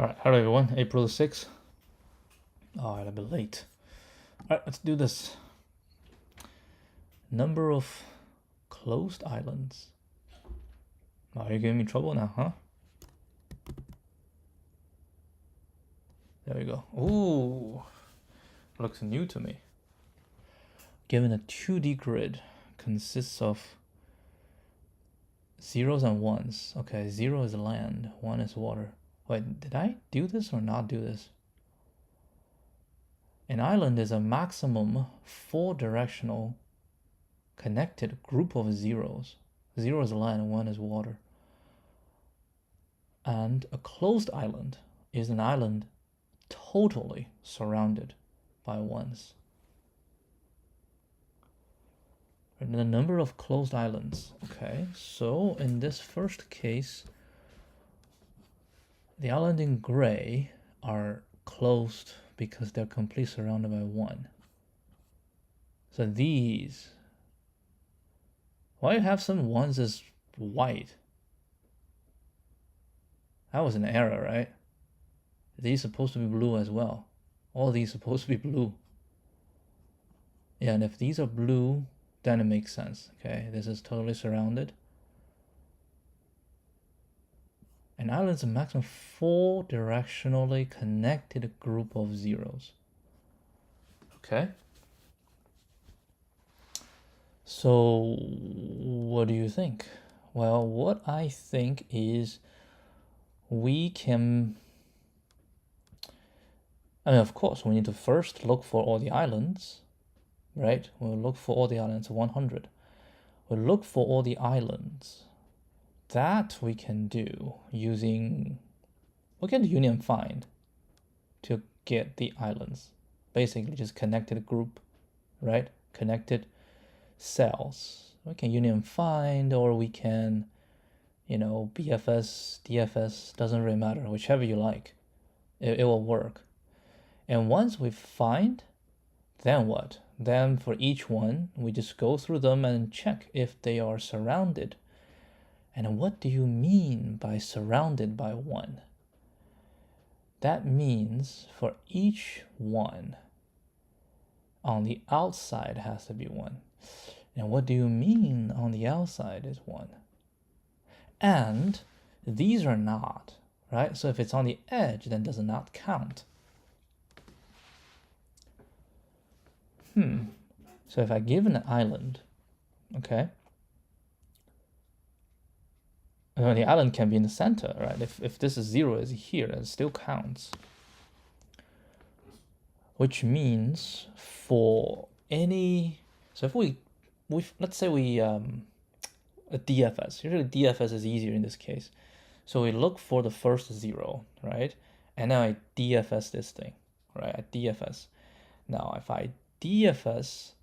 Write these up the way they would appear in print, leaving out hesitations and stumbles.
All right, hello everyone. April 6th. Oh, I'm a bit late. All right, let's do this. Number of closed islands. Oh, you're giving me trouble now, huh? There we go. Ooh, looks new to me. Given a 2D grid consists of zeros and ones. Okay, 0 is land, 1 is water. Wait, did I do this or not do this? An island is a maximum 4-directional connected group of zeros. 0 is land, 1 is water. And a closed island is an island totally surrounded by ones. And the number of closed islands. Okay, so in this first case, the island in gray are closed because they're completely surrounded by 1. So these, why you have some ones as white? That was an error, right? These supposed to be blue as well. All these supposed to be blue. Yeah, and if these are blue, then it makes sense. Okay, this is totally surrounded. An island is a maximum 4-directionally connected group of zeros. Okay. So what do you think? Well, what I think is we can, of course, we need to first look for all the islands, right? We'll look for all the islands, 100. We'll look for all the islands. That we can do using, we can union find to get the islands. Basically just connected group, right? Connected cells. We can union find, or we can, BFS, DFS, doesn't really matter, whichever you like. It will work. And once we find, then what? Then for each one, we just go through them and check if they are surrounded. And what do you mean by surrounded by 1? That means for each one, on the outside has to be 1. And what do you mean on the outside is 1? And these are not, right? So if it's on the edge, then does not count. So if I give an island, okay, the island can be in the center, right? If this is 0 is here, it still counts. Which means for any, so if we let's say we a DFS. Usually DFS is easier in this case. So we look for the first 0, right? And now I DFS this thing, right? I DFS. Now if I DFS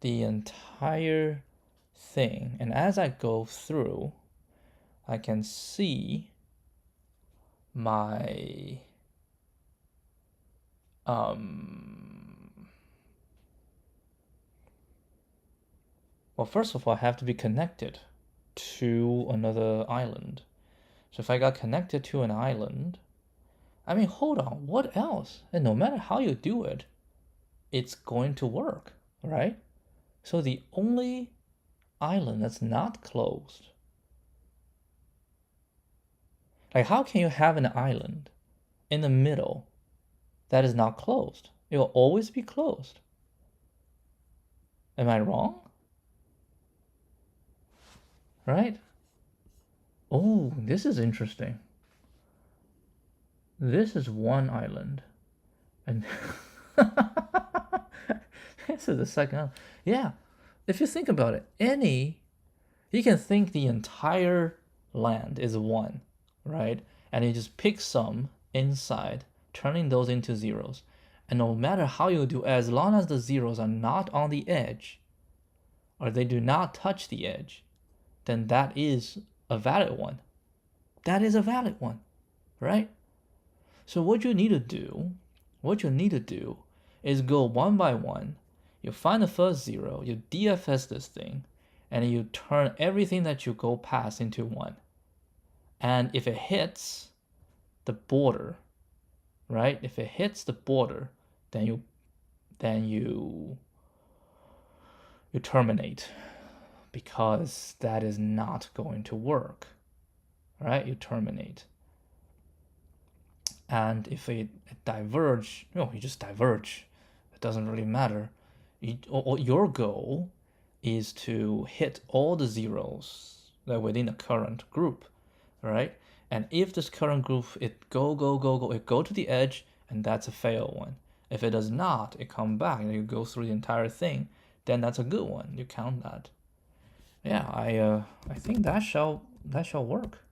the entire thing, and as I go through, I can see my well, first of all, I have to be connected to another island. So if I got connected to an island, hold on, what else? And no matter how you do it, it's going to work, right? So the only island that's not closed, like how can you have an island in the middle that is not closed? It will always be closed. Am I wrong? Right? Oh, this is interesting. This is 1 island. And this is the second. Yeah. If you think about it, you can think the entire land is 1, right? And you just pick some inside, turning those into zeros. And no matter how you do, as long as the zeros are not on the edge, or they do not touch the edge, then that is a valid one. That is a valid one, right? So what you need to do is go one by one. You find the first 0, you DFS this thing, and you turn everything that you go past into 1. And if it hits the border, right? If it hits the border, then you terminate, because that is not going to work, right? You terminate. And if it diverge, you just diverge. It doesn't really matter. Your goal is to hit all the zeros that are within the current group, right? And if this current group, it go to the edge, and that's a fail one. If it does not, it come back and you go through the entire thing, then that's a good one. You count that. Yeah, I think that shall work.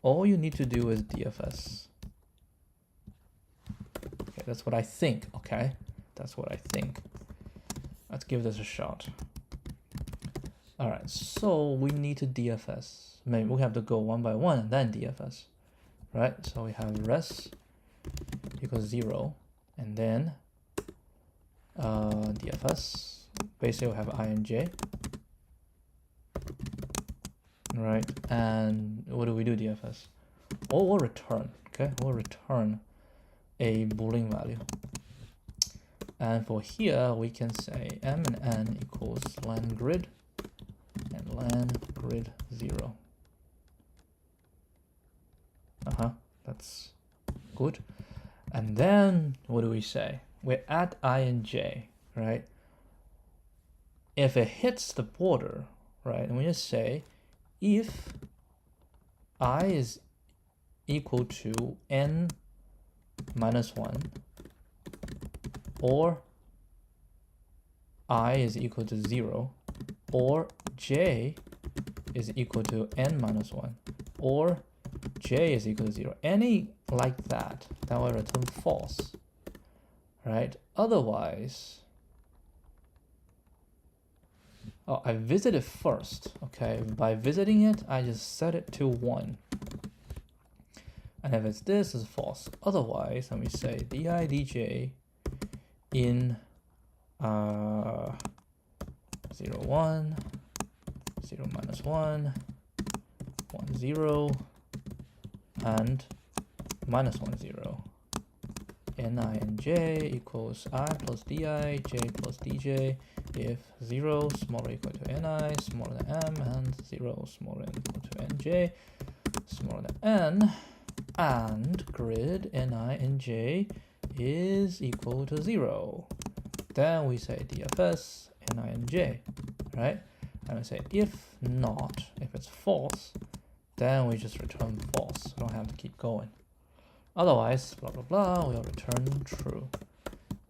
All you need to do is DFS. Okay, that's what I think. Okay, that's what I think. Let's give this a shot. All right, so we need to DFS. Maybe we have to go one by one and then DFS, right? So we have res equals 0, and then DFS. Basically, we have I and j, right? And what do we do DFS? Or we'll return. Okay, we'll return a Boolean value. And for here, we can say m and n equals len grid and len grid 0. That's good. And then what do we say? We're at I and j, right? If it hits the border, right, and we just say if I is equal to n minus 1, or I is equal to 0, or j is equal to n minus 1, or j is equal to 0, any like that, that will return false, right? Otherwise, I visit it first, okay? By visiting it, I just set it to 1. And if it's this, it's false. Otherwise, let me say di dj in 0, 1, 0 minus 1, 1, 0, and minus 1, 0. Ni and j equals I plus di, j plus dj, if 0 smaller or equal to ni, smaller than m, and 0 smaller than equal to nj, smaller than n, and grid ni and j is equal to 0. Then we say DFS ni and j, right? And we say if not, if it's false, then we just return false. We don't have to keep going. Otherwise, blah blah blah, we'll return true.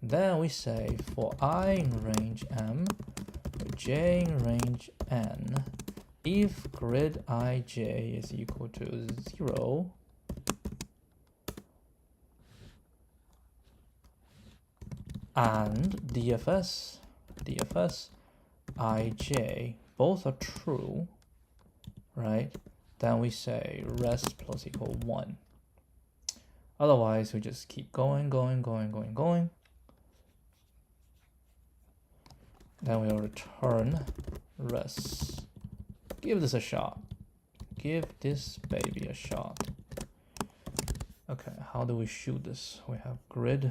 Then we say for I in range m, for j in range n, if grid ij is equal to 0, and DFS ij both are true, right? Then we say rest plus equal 1. Otherwise, we just keep going. Then we'll return res. Give this a shot. Give this baby a shot. Okay, how do we shoot this? We have grid.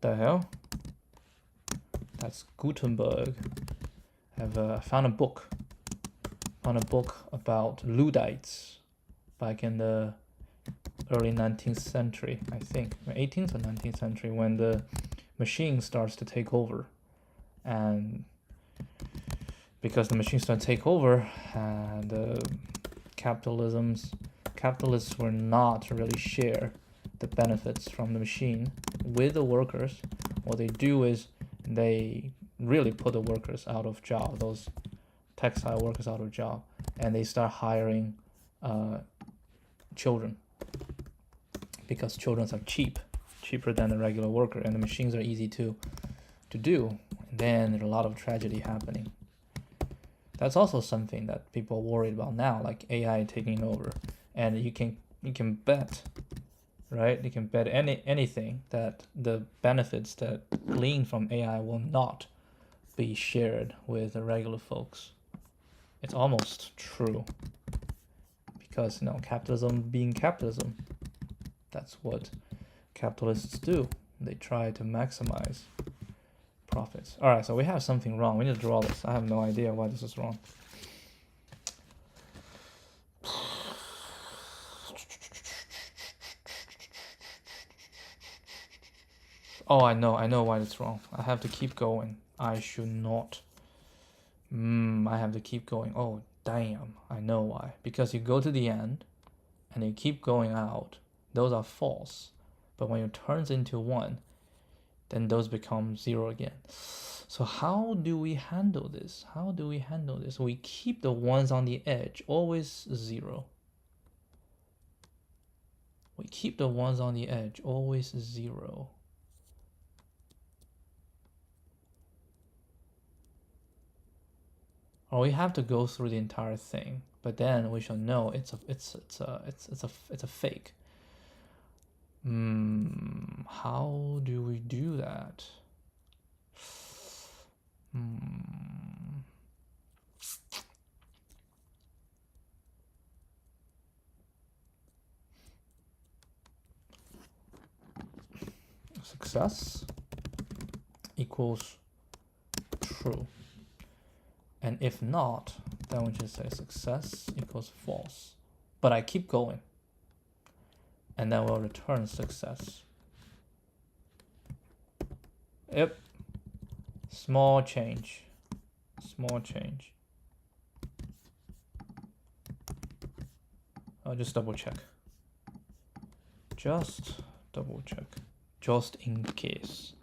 The hell? That's Gutenberg. I've found a book. About Luddites back in the early 19th century, I think, 18th or 19th century, when the machine starts to take over. And because the machine started to take over, and capitalists were not really share the benefits from the machine with the workers. What they do is they really put the workers out of job, those textile workers out of job, and they start hiring children, because children are cheaper than the regular worker, and the machines are easy to do. And then there's a lot of tragedy happening. That's also something that people are worried about now, like AI taking over. And you can bet, right? You can bet anything that the benefits that glean from AI will not be shared with the regular folks. It's almost true, because, capitalism being capitalism, that's what capitalists do. They try to maximize profits. All right, so we have something wrong. We need to draw this. I have no idea why this is wrong. Oh, I know why it's wrong. I have to keep going. I should not. I have to keep going. Oh, damn. I know why. Because you go to the end and you keep going out. Those are false. But when it turns into 1, then those become 0 again. So how do we handle this? We keep the ones on the edge always 0. We keep the ones on the edge always 0. Or we have to go through the entire thing, but then we shall know it's a fake. How do we do that? Success equals true. And if not, then we just say success equals false. But I keep going. And then we'll return success. Yep. Small change. I'll just double check. Just in case.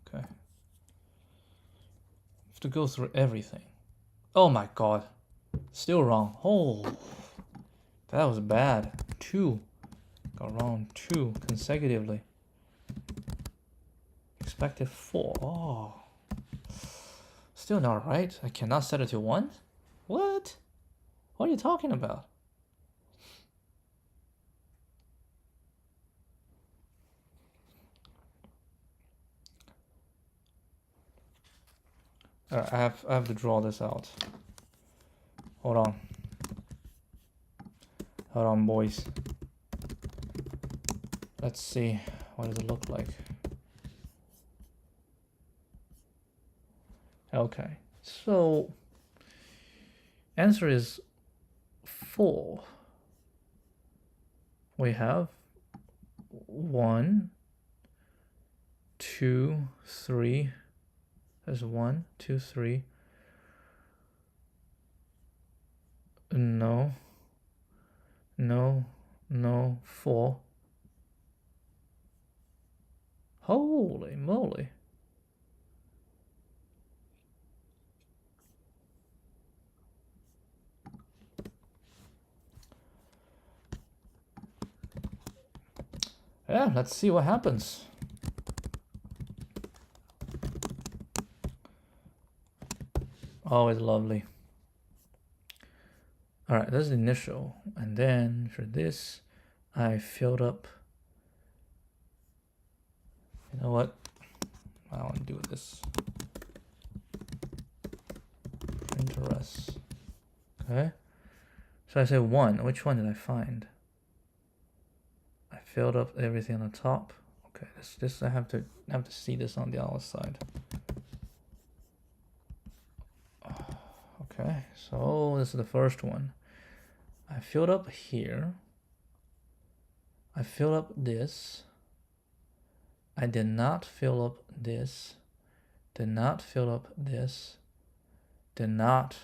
Okay. To go through everything. Oh my god. Still wrong. Oh, that was bad. 2. Got wrong 2 consecutively. Expected 4. Oh. Still not right. I cannot set it to 1? What? What are you talking about? I have to draw this out. Hold on, boys. Let's see. What does it look like? Okay. So, answer is 4. We have 1, 2, 3. There's 1, 2, 3. No, 4. Holy moly. Yeah, let's see what happens. Always lovely. All right, this is the initial. And then for this, I filled up. You know what? I want to do this. Interest. Okay. So I say 1. Which one did I find? I filled up everything on the top. Okay, this I have to see this on the other side. Okay, so this is the first one. I filled up here. I filled up this. I did not fill up this. Did not fill up this. Did not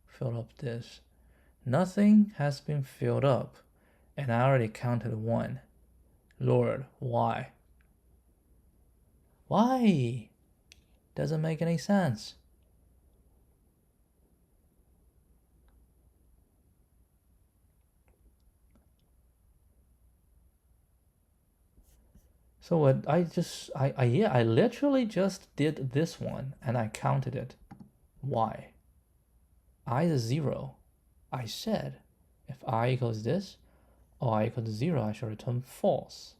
fill up this. Nothing has been filled up, and I already counted 1. Lord, why? Why? Doesn't make any sense. So what I literally just did this one and I counted it. Why? I is 0. I said if I equals this or I equals 0, I shall return false.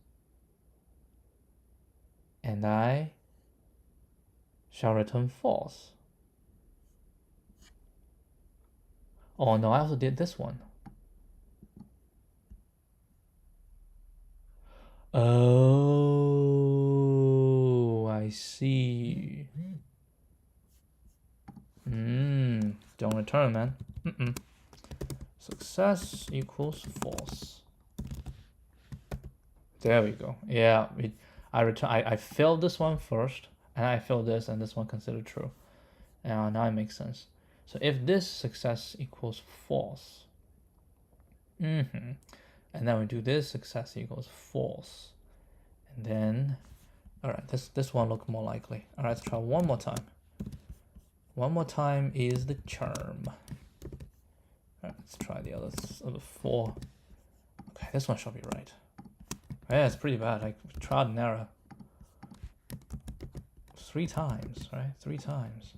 And I shall return false. Oh no, I also did this one. Oh, I see. Don't return, man. Success equals false. There we go. Yeah, I failed this one first, and I failed this, and this one considered true. And now it makes sense. So if this success equals false, and then we do this success equals false, and then, all right, this one look more likely. All right, let's try one more time. One more time is the charm. All right, let's try the other four. Okay, this one should be right. Yeah, it's pretty bad. I tried and error 3 times, right? 3 times.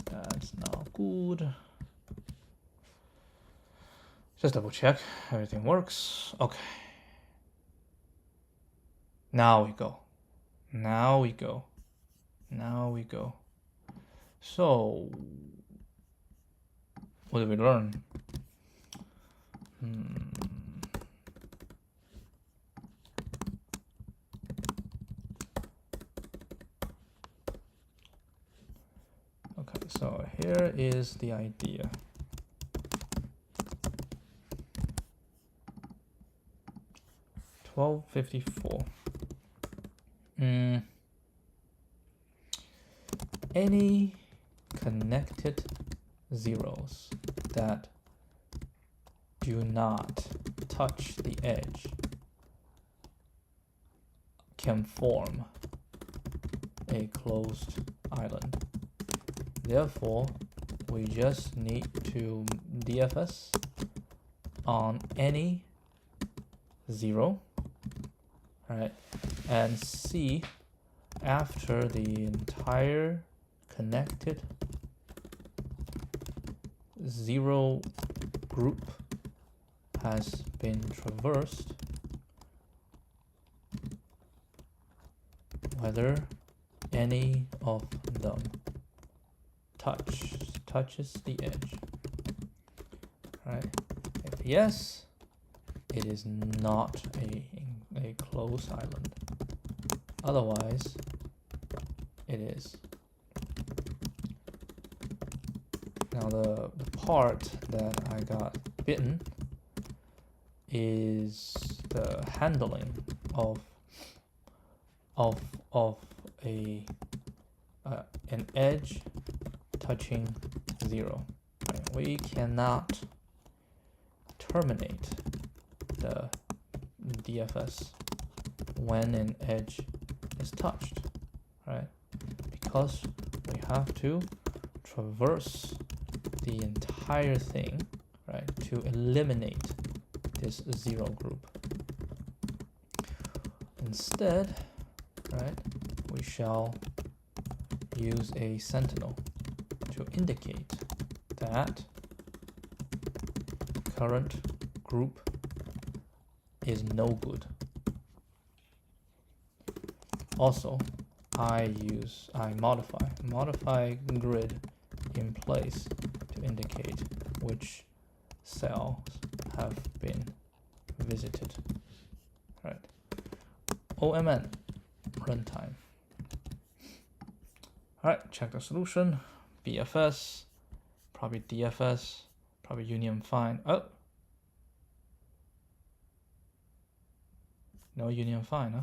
That's not good. Just double check everything works. Okay. Now we go. Now we go. Now we go. So, what did we learn? Okay, so here is the idea. $12.54. Any connected zeros that do not touch the edge can form a closed island. Therefore, we just need to DFS on any 0, right, and see after the entire connected 0 group has been traversed, whether any of them touches the edge, right? If yes, it is not a closed island. Otherwise, it is. Now the part that I got bitten is the handling of an edge touching 0. Right? We cannot terminate the DFS when an edge is touched, right? Because we have to traverse the entire thing, right, to eliminate this 0 group. Instead, right, we shall use a sentinel to indicate that current group is no good. Also, I modify grid in place to indicate which cells have been visited. Right. OMN runtime. Alright, check the solution. BFS, probably DFS, probably union find. Oh, no union find, huh?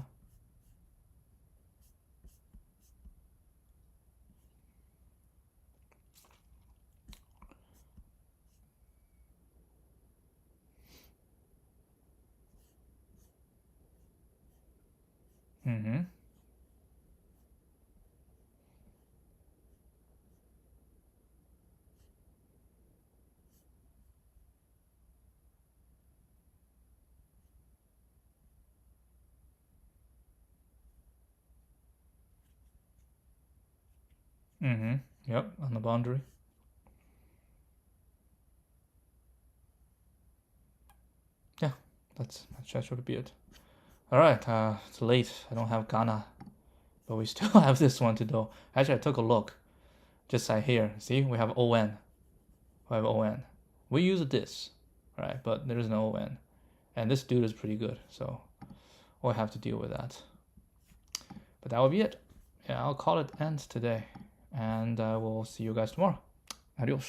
Yep, on the boundary. Yeah, that should be it. Alright, it's late. I don't have gana, but we still have this one to do. Actually, I took a look. Just right here. See, we have ON. We have ON. We use this, right? But there is no ON. And this dude is pretty good, so we'll have to deal with that. But that will be it. Yeah, I'll call it ends today, and I will see you guys tomorrow. Adios.